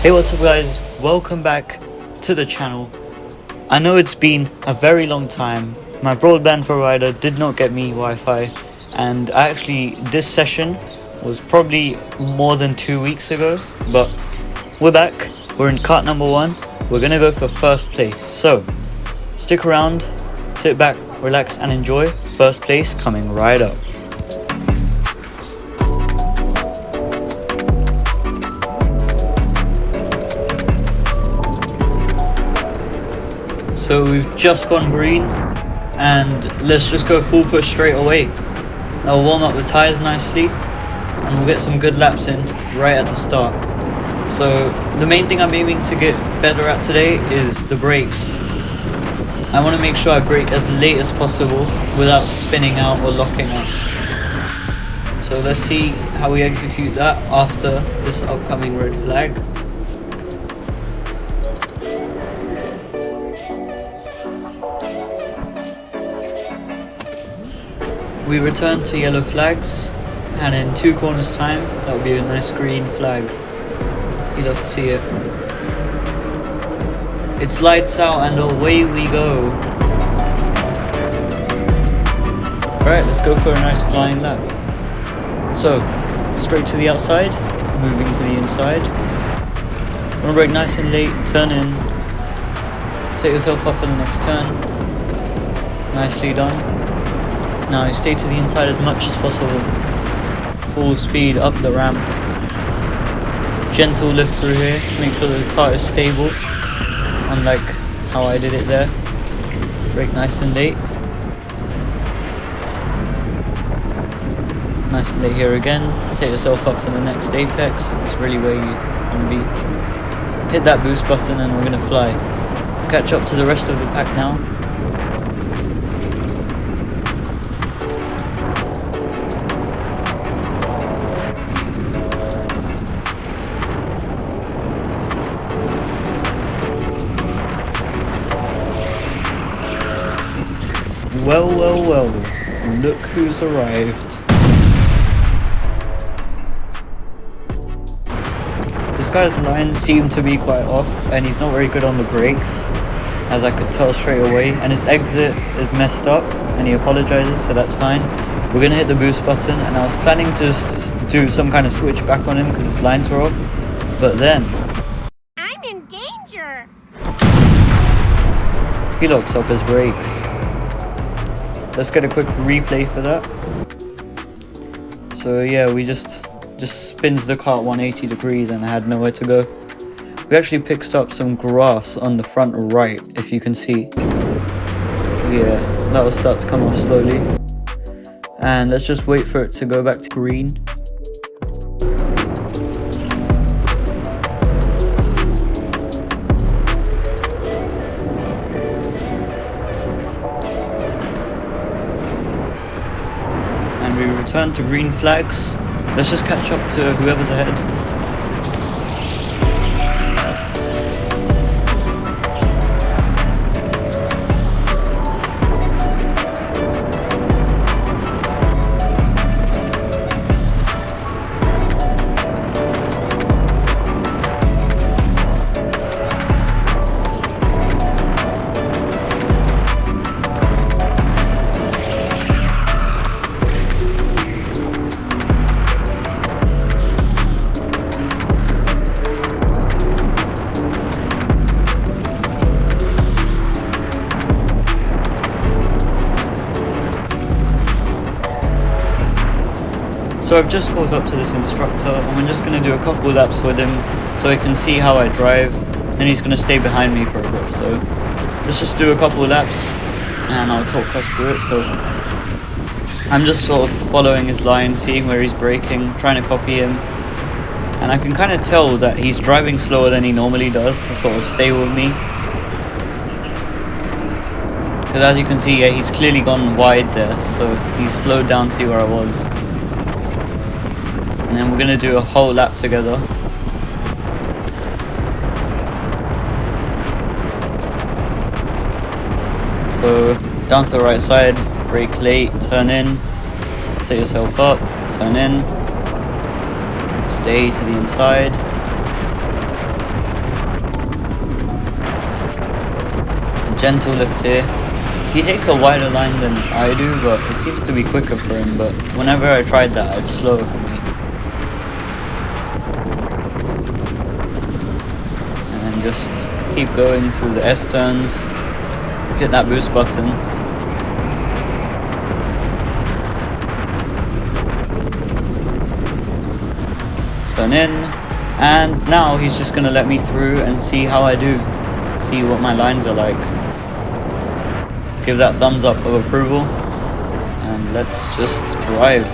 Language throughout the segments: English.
Hey, what's up guys, welcome back to the channel. I know it's been a very long time. My broadband provider did not get me Wi-Fi, and this session was probably more than 2 weeks ago, but we're back. We're in kart number 1. We're gonna go for first place, so stick around, sit back, relax and enjoy. First place coming right up. So we've just gone green, and let's just go full push straight away. I'll warm up the tyres nicely, and we'll get some good laps in right at the start. So the main thing I'm aiming to get better at today is the brakes. I want to make sure I brake as late as possible without spinning out or locking up. So let's see how we execute that after this upcoming red flag. We return to yellow flags, and in 2 corners time, that will be a nice green flag. You'd love to see it. It slides out and away we go. Alright, let's go for a nice flying lap. So, straight to the outside, moving to the inside. Wanna brake nice and late, turn in. Set yourself up for the next turn. Nicely done. Now stay to the inside as much as possible. Full speed up the ramp. Gentle lift through here. Make sure the car is stable, unlike how I did it there. Brake nice and late. Nice and late here again. Set yourself up for the next apex. That's really where you want to be. Hit that boost button and we're going to fly. Catch up to the rest of the pack now. Well, look who's arrived. This guy's lines seem to be quite off, and he's not very good on the brakes, as I could tell straight away, and his exit is messed up, and he apologizes, so that's fine. We're gonna hit the boost button, and I was planning to just do some kind of switch back on him because his lines were off, but then I'm in danger. He locks up his brakes. Let's get a quick replay for that. So yeah, we just spins the car 180 degrees and I had nowhere to go. We actually picked up some grass on the front right, if you can see. Yeah, that will start to come off slowly. And let's just wait for it to go back to green. And we return to green flags. Let's just catch up to whoever's ahead. So I've just caught up to this instructor, and we're just going to do a couple of laps with him so he can see how I drive, and he's going to stay behind me for a bit. So let's just do a couple of laps and I'll talk us through it. So I'm just sort of following his line, seeing where he's braking, trying to copy him, and I can kind of tell that he's driving slower than he normally does to sort of stay with me. Because as you can see, yeah, he's clearly gone wide there, so he's slowed down to see where I was. And then we're going to do a whole lap together. So down to the right side, brake late, turn in, set yourself up, turn in, stay to the inside, Gentle lift here. He takes a wider line than I do, but it seems to be quicker for him, but whenever I tried that, it's slower for me. And just keep going through the S turns, hit that boost button. Turn in, and now he's just gonna let me through and see how I do, see what my lines are like. Give that thumbs up of approval, and let's just drive.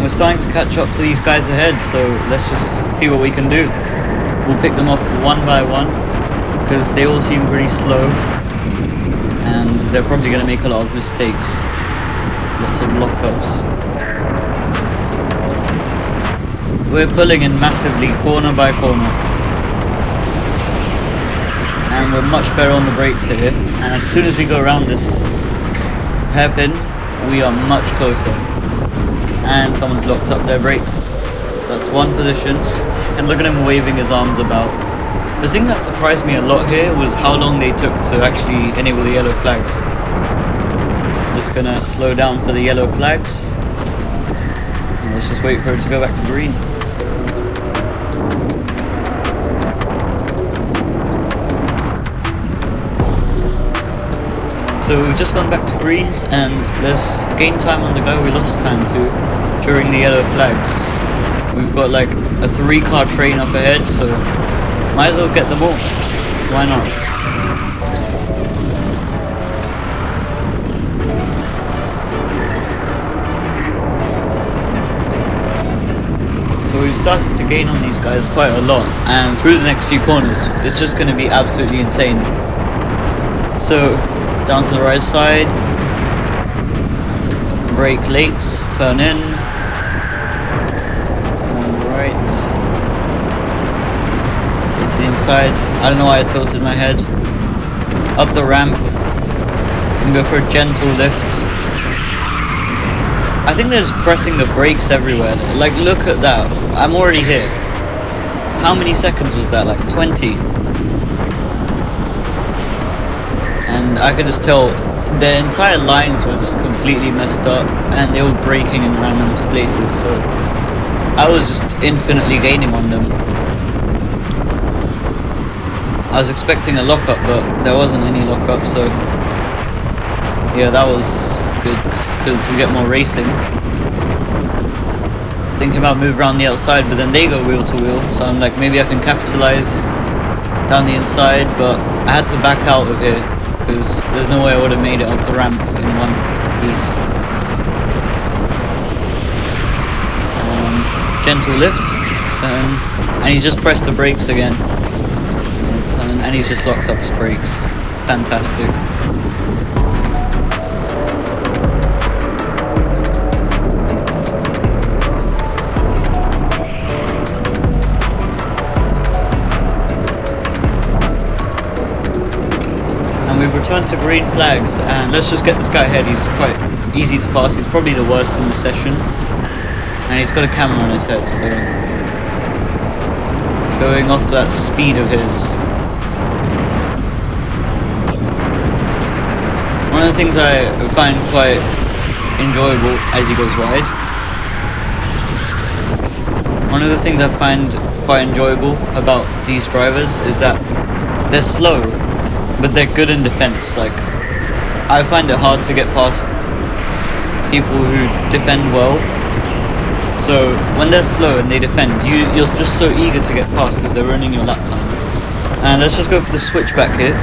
We're starting to catch up to these guys ahead, so let's just see what we can do. We'll pick them off one by one, because they all seem pretty slow, and they're probably going to make a lot of mistakes. Lots of lockups. We're pulling in massively, corner by corner. And we're much better on the brakes here, and as soon as we go around this hairpin, we are much closer. And someone's locked up their brakes. So that's one position, and look at him waving his arms about. The thing that surprised me a lot here was how long they took to actually enable the yellow flags. Just gonna slow down for the yellow flags, and let's just wait for it to go back to green. So we've just gone back to greens, and let's gain time on the guy we lost time to during the yellow flags. We've got like a 3-car train up ahead, so might as well get them all. Why not? So we've started to gain on these guys quite a lot, and through the next few corners, it's just going to be absolutely insane. So down to the right side, brake late, turn in, turn right, so to the inside. I don't know why I tilted my head. Up the ramp, gonna go for a gentle lift. I think they're just pressing the brakes everywhere. Like, look at that, I'm already here. How many seconds was that? Like 20? And I could just tell their entire lines were just completely messed up, and they were braking in random places, so I was just infinitely gaining on them. I was expecting a lockup, but there wasn't any lockup, so yeah, that was good, because we get more racing. Thinking about move around the outside, but then they go wheel to wheel, so I'm like, maybe I can capitalize down the inside, but I had to back out of here, because there's no way I would have made it up the ramp in one piece. And gentle lift, turn, and he's just pressed the brakes again. And turn, and he's just locked up his brakes. Fantastic. We've returned to green flags, and let's just get this guy ahead. He's quite easy to pass. He's probably the worst in the session, and he's got a camera on his head, so showing off that speed of his. One of the things I find quite enjoyable as he goes wide. One of the things I find quite enjoyable about these drivers is that they're slow. but they're good in defense. Like, I find it hard to get past people who defend well. So when they're slow and they defend, you're just so eager to get past because they're ruining your lap time. And let's just go for the switchback here.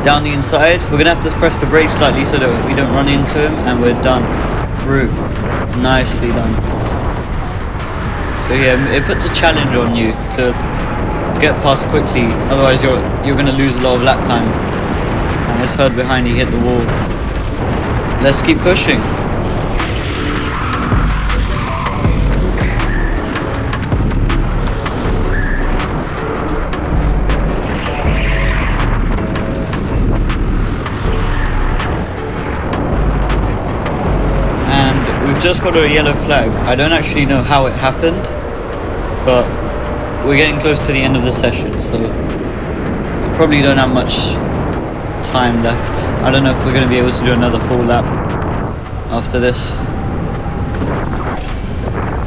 Down the inside, we're gonna have to press the brake slightly so that we don't run into him, and we're done. Through. Nicely done. So yeah, it puts a challenge on you to get past quickly, otherwise you're gonna lose a lot of lap time. And it's heard behind, he hit the wall. Let's keep pushing. We've just got a yellow flag. I don't actually know how it happened, but we're getting close to the end of the session, so we probably don't have much time left. I don't know if we're going to be able to do another full lap after this.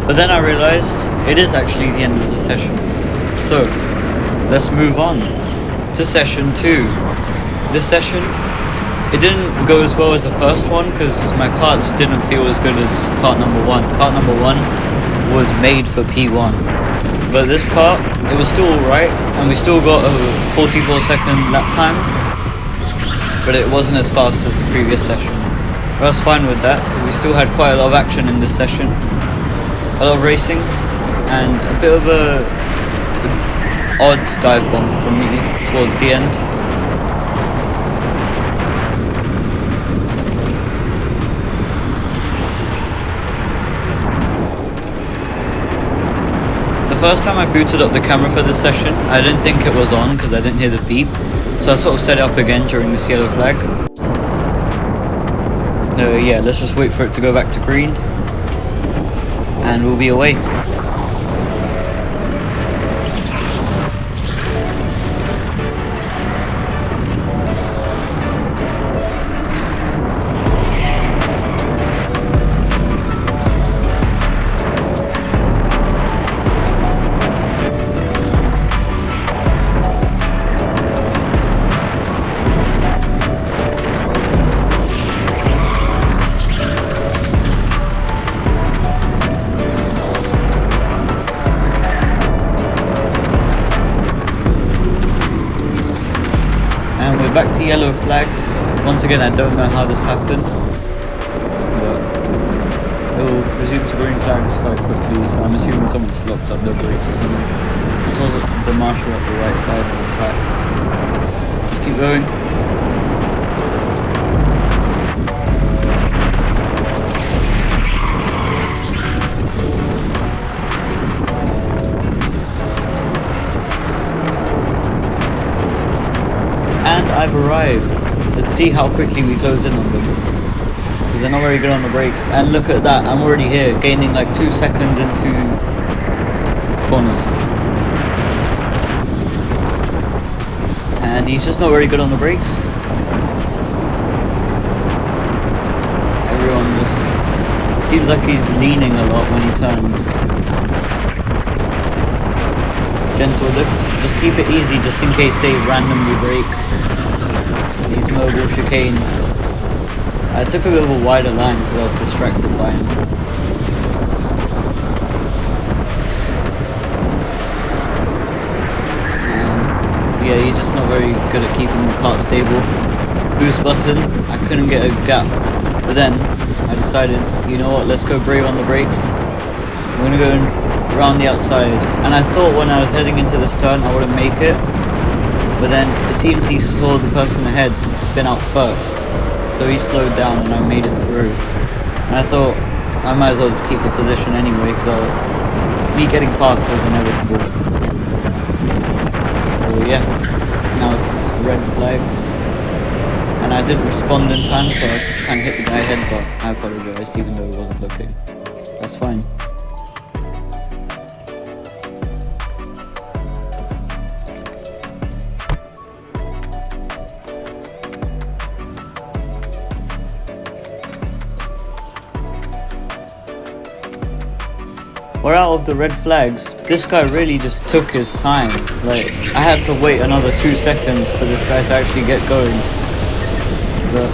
But then I realized it is actually the end of the session. So let's move on to session 2. This session, it didn't go as well as the first one because my karts didn't feel as good as kart number 1. Kart number 1 was made for P1. But this kart, it was still alright, and we still got a 44-second lap time. But it wasn't as fast as the previous session. But I was fine with that because we still had quite a lot of action in this session. A lot of racing, and a bit of a odd dive bomb from me towards the end. The first time I booted up the camera for this session, I didn't think it was on because I didn't hear the beep, so I sort of set it up again during this yellow flag. Yeah, let's just wait for it to go back to green, and we'll be away. And we're back to yellow flags. Once again, I don't know how this happened, but it will resume to green flags quite quickly, so I'm assuming someone's locked up their brakes or something. I saw the marshal at the right side of the track. Let's keep going. And I've arrived. Let's see how quickly we close in on them, because they're not very good on the brakes. And look at that, I'm already here, gaining like 2 seconds in 2 corners. And he's just not very good on the brakes. Everyone just seems like he's leaning a lot when he turns. Gentle lift, just keep it easy just in case they randomly brake. These mobile chicanes. I took a bit of a wider line because I was distracted by him. And yeah, he's just not very good at keeping the kart stable. Boost button, I couldn't get a gap. But then I decided, you know what, let's go brave on the brakes. We're gonna go around the outside. And I thought when I was heading into this turn I wouldn't make it. But then it seems he saw the person ahead spin out first, so he slowed down and I made it through. And I thought I might as well just keep the position anyway, because me getting past was inevitable. So yeah, now it's red flags, and I didn't respond in time, so I kind of hit the guy ahead, but I apologised even though he wasn't looking. So that's fine. we're out of the red flags. This guy really just took his time. Like, I had to wait another 2 seconds for this guy to actually get going. But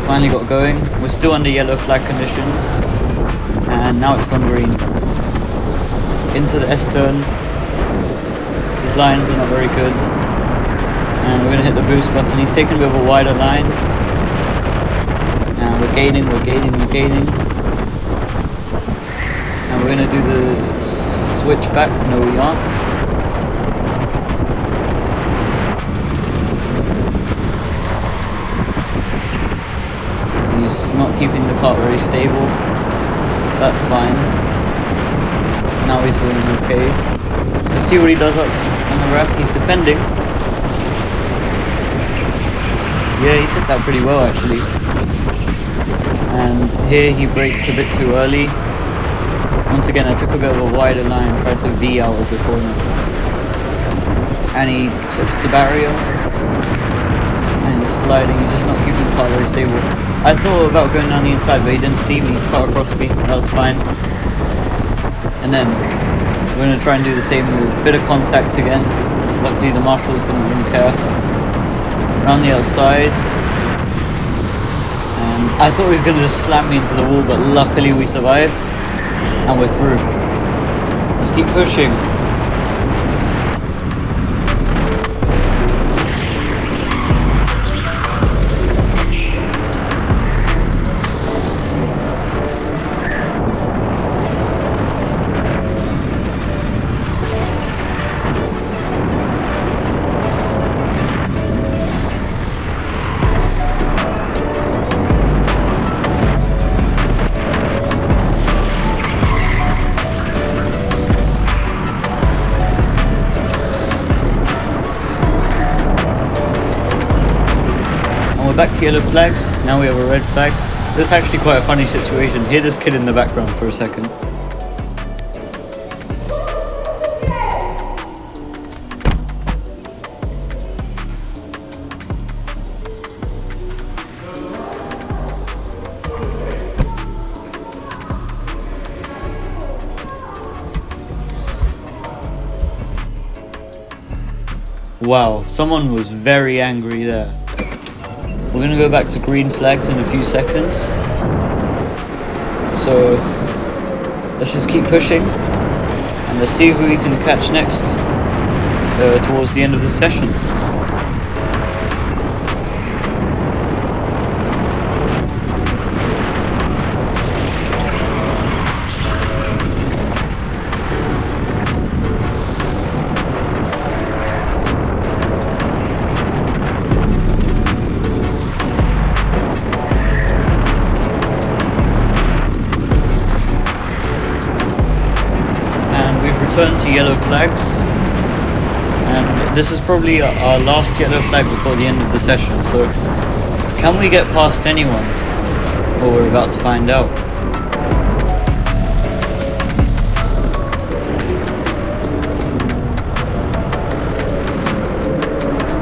finally got going. We're still under yellow flag conditions. And now it's gone green. Into the S-turn. His lines are not very good. And we're going to hit the boost button. He's taking a bit of a wider line. And we're gaining. And we're going to do the switch back. No, we aren't. He's not keeping the kart very stable. That's fine. Now he's doing okay. Let's see what he does up on the ramp. He's defending. Yeah, he took that pretty well actually. And here he brakes a bit too early. Once again, I took a bit of a wider line, tried to V out of the corner. And he clips the barrier. And he's sliding, he's just not keeping the car very stable. I thought about going down the inside, but he didn't see me, cut across me, that was fine. And then, we're going to try and do the same move. Bit of contact again. Luckily the marshals didn't really care. Around the outside. And I thought he was going to just slam me into the wall, but luckily we survived. And we're through. Let's keep pushing. We're back to yellow flags, now we have a red flag. This is actually quite a funny situation. Hear this kid in the background for a second. Wow, someone was very angry there. We're going to go back to green flags in a few seconds. So let's just keep pushing and let's see who we can catch next towards the end of the session. Return to yellow flags, and this is probably our last yellow flag before the end of the session, so can we get past anyone? Well, we're about to find out.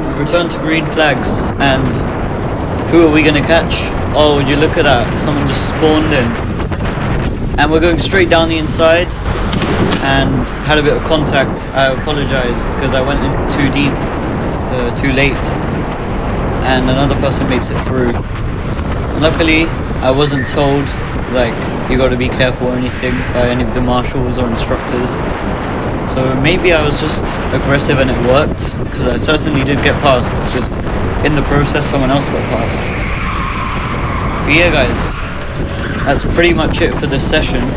We've returned to green flags, and who are we going to catch? Oh, would you look at that, someone just spawned in. And we're going straight down the inside. And had a bit of contact. I apologise because I went in too deep, too late, and another person makes it through. And luckily, I wasn't told like you got to be careful or anything by any of the marshals or instructors. So maybe I was just aggressive and it worked, because I certainly did get past. It's just in the process someone else got past. But yeah, guys, that's pretty much it for this session.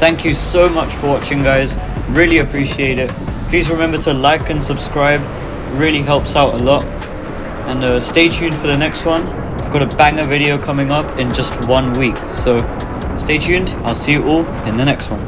Thank you so much for watching, guys. Really appreciate it. Please remember to like and subscribe. Really helps out a lot. And stay tuned for the next one. I've got a banger video coming up in just 1 week. So stay tuned. I'll see you all in the next one.